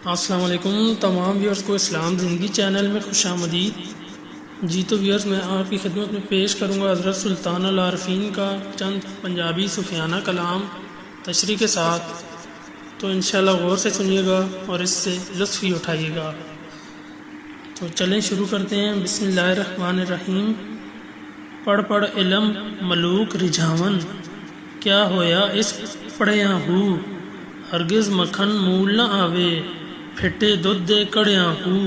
السلام علیکم تمام ویورز کو اسلام زندگی چینل میں خوش آمدید۔ جی تو ویورز میں آپ کی خدمت میں پیش کروں گا حضرت سلطان العارفین کا چند پنجابی صوفیانہ کلام تشریح کے ساتھ، تو انشاءاللہ غور سے سنیے گا اور اس سے لطف ہی اٹھائیے گا۔ تو چلیں شروع کرتے ہیں۔ بسم اللہ الرحمن الرحیم۔ پڑھ پڑھ علم ملوک رجھاون، کیا ہویا اس پڑھیاں ہو، ہرگز مکھن مول نہ آوے، پھٹے دودھ دے کڑیاں ہو،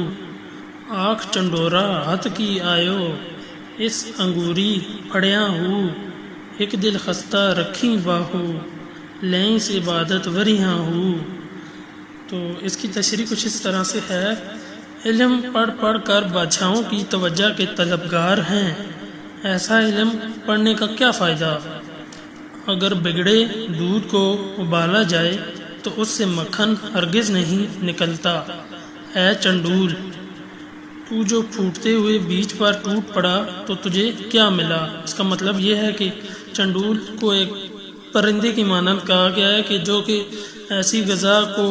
آنکھ چنڈورا ہاتھ کی آیو، اس انگوری پھڑیاں ہو، ایک دل خستہ رکھیں باہو، لیں سے عبادت وریاں ہو۔ تو اس کی تشریح کچھ اس طرح سے ہے، علم پڑھ پڑھ کر بادشاہوں کی توجہ کے طلبگار ہیں، ایسا علم پڑھنے کا کیا فائدہ، اگر بگڑے دودھ کو ابالا جائے تو اس سے مکھن ہرگز نہیں نکلتا۔ اے چنڈول، تو جو پھوٹتے ہوئے بیج پر ٹوٹ پڑا تو تجھے کیا ملا۔ اس کا مطلب یہ ہے کہ چنڈول کو ایک پرندے کی مانند کہا گیا ہے کہ جو کہ ایسی غذا کو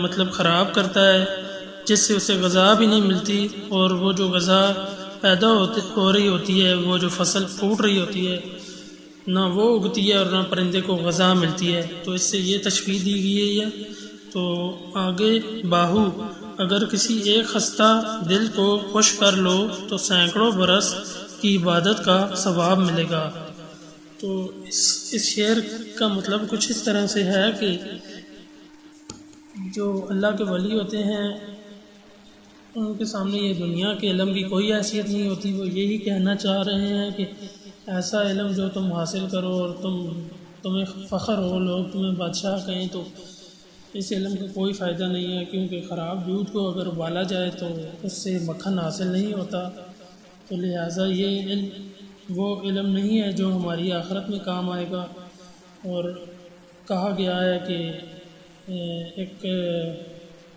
مطلب خراب کرتا ہے جس سے اسے غذا بھی نہیں ملتی، اور وہ جو غذا پیدا ہو رہی ہوتی ہے، وہ جو فصل پھوٹ رہی ہوتی ہے، نہ وہ اگتی ہے اور نہ پرندے کو غذا ملتی ہے۔ تو اس سے یہ تشبیہ دی گئی ہے۔ تو آگے باہو، اگر کسی ایک خستہ دل کو خوش کر لو تو سینکڑوں برس کی عبادت کا ثواب ملے گا۔ تو اس شعر کا مطلب کچھ اس طرح سے ہے کہ جو اللہ کے ولی ہوتے ہیں ان کے سامنے یہ دنیا کے علم کی کوئی حیثیت نہیں ہوتی، وہ یہی کہنا چاہ رہے ہیں کہ ایسا علم جو تم حاصل کرو اور تمہیں فخر ہو، لوگ تمہیں بادشاہ کہیں، تو اس علم کا کوئی فائدہ نہیں ہے، کیونکہ خراب دودھ کو اگر ابالا جائے تو اس سے مکھن حاصل نہیں ہوتا۔ تو لہٰذا یہ علم وہ علم نہیں ہے جو ہماری آخرت میں کام آئے گا۔ اور کہا گیا ہے کہ ایک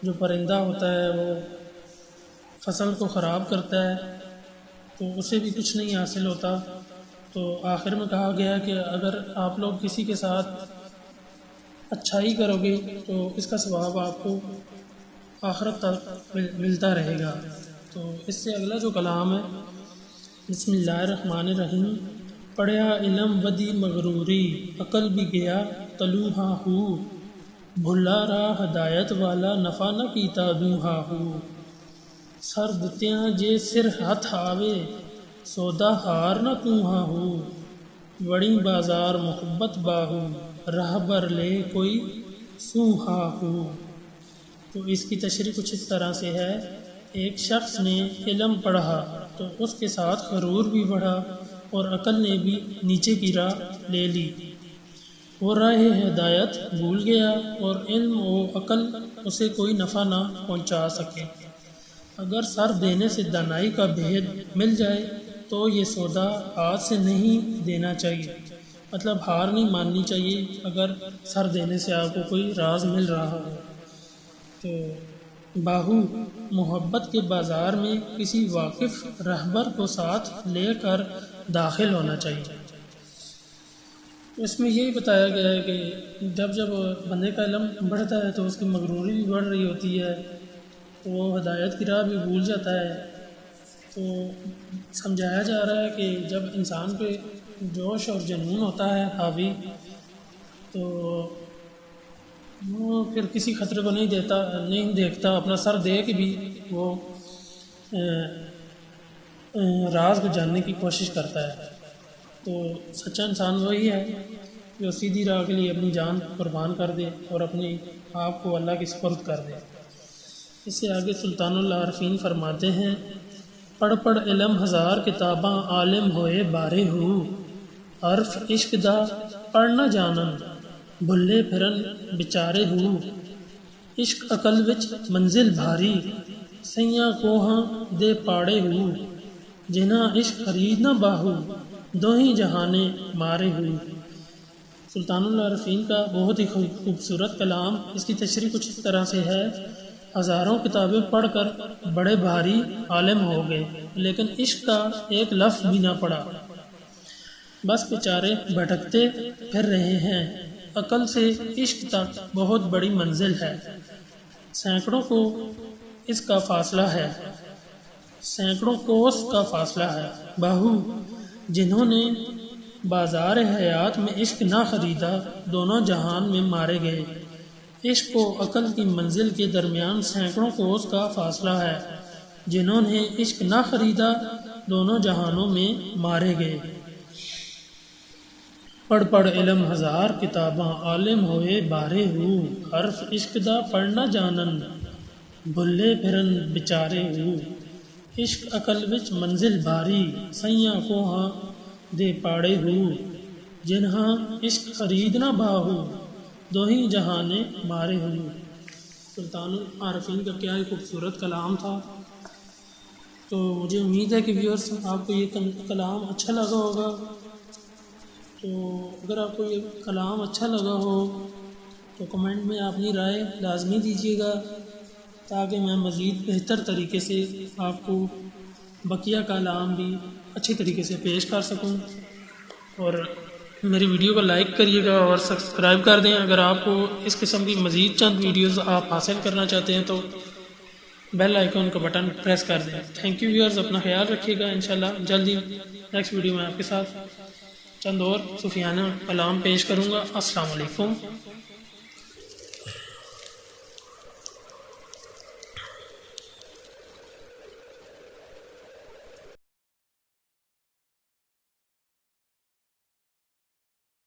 جو پرندہ ہوتا ہے وہ فصل کو خراب کرتا ہے تو اسے بھی کچھ نہیں حاصل ہوتا۔ تو آخر میں کہا گیا کہ اگر آپ لوگ کسی کے ساتھ اچھائی کرو گے تو اس کا ثواب آپ کو آخرت تک ملتا رہے گا۔ تو اس سے اگلا جو کلام ہے، بسم اللہ الرحمن الرحیم۔ پڑھیا علم ودی مغروری، عقل بھی گیا تلوہا ہو، بھلا راہ ہدایت والا نفع نہ کیتا دوہا ہو، سر دتیاں جے سر ہاتھ آوے، سودا ہار نہ توہا ہو، بڑی بازار محبت باہو، راہ بر لے کوئی سوہا ہو۔ تو اس کی تشریح کچھ اس طرح سے ہے، ایک شخص نے علم پڑھا تو اس کے ساتھ غرور بھی بڑھا اور عقل نے بھی نیچے کی راہ لے لی، وہ راہ ہدایت بھول گیا اور علم و عقل اسے کوئی نفع نہ پہنچا سکے۔ اگر سر دینے سے دانائی کا بھید مل جائے تو یہ سودا ہاتھ سے نہیں دینا چاہیے، مطلب ہار نہیں ماننی چاہیے اگر سر دینے سے آپ کو کوئی راز مل رہا ہو۔ تو باہو، محبت کے بازار میں کسی واقف رہبر کو ساتھ لے کر داخل ہونا چاہیے۔ اس میں یہی بتایا گیا ہے کہ جب بندے کا علم بڑھتا ہے تو اس کی مغروری بھی بڑھ رہی ہوتی ہے، تو وہ ہدایت کی راہ بھی بھول جاتا ہے۔ تو سمجھایا جا رہا ہے کہ جب انسان پہ جوش اور جنون ہوتا ہے حاوی، تو وہ پھر کسی خطرے کو نہیں دیکھتا، اپنا سر دے کے بھی وہ راز کو جاننے کی کوشش کرتا ہے۔ تو سچا انسان وہی ہے جو سیدھی راہ کے لیے اپنی جان قربان کر دے اور اپنے آپ کو اللہ کے سپرد کر دے۔ اس سے آگے سلطان العارفین فرماتے ہیں، پڑھ پڑھ علم ہزار کتاباں عالم ہوئے بارے ہو، حرف عشق دا پڑھ نہ جانن، بھلے پھرن بچارے ہو، عشق عقل وچ منزل بھاری، سیاں کوہاں دے پاڑے ہو، جنہاں عشق خرید نہ باہو، دوہیں جہانے مارے ہو۔ سلطان العارفین کا بہت ہی خوبصورت کلام۔ اس کی تشریح کچھ اس طرح سے ہے، ہزاروں کتابیں پڑھ کر بڑے بھاری عالم ہو گئے لیکن عشق کا ایک لفظ بھی نہ پڑھا، بس بیچارے بھٹکتے پھر رہے ہیں۔ عقل سے عشق تک بہت بڑی منزل ہے، سینکڑوں کو اس کا فاصلہ ہے، سینکڑوں کوس کا فاصلہ ہے۔ باہو جنہوں نے بازار حیات میں عشق نہ خریدا دونوں جہان میں مارے گئے۔ عشق و عقل کی منزل کے درمیان سینکڑوں کوس کا فاصلہ ہے، جنہوں نے عشق نہ خریدا دونوں جہانوں میں مارے گئے۔ پڑھ پڑھ علم ہزار کتاباں عالم ہوئے بارے ہو، حرف عشق دا پڑھنا جانن بھلے پھرن بچارے ہو۔ عشق عقل وچ منزل باری سیاں کوہاں دے پاڑے ہو، جنہاں عشق خرید نہ باہو دوہی جہانے مارے ہو۔ سلطان العارفین کا کیا ہی خوبصورت کلام تھا۔ تو مجھے امید ہے کہ ویورز آپ کو یہ کلام اچھا لگا ہوگا۔ تو اگر آپ کو یہ کلام اچھا لگا ہو تو کمنٹ میں اپنی رائے لازمی دیجیے گا، تاکہ میں مزید بہتر طریقے سے آپ کو بقیہ کلام بھی اچھی طریقے سے پیش کر سکوں۔ اور میری ویڈیو کو لائک کریے گا اور سبسکرائب کر دیں۔ اگر آپ کو اس قسم کی مزید چند ویڈیوز آپ حاصل کرنا چاہتے ہیں تو بیل آئیکن کا بٹن پریس کر دیں۔ تھینک یو ویورز، اپنا خیال رکھیے گا۔ انشاءاللہ جلدی نیکسٹ ویڈیو میں آپ کے ساتھ چند اور صوفیانہ کلام پیش کروں گا۔ السلام علیکم۔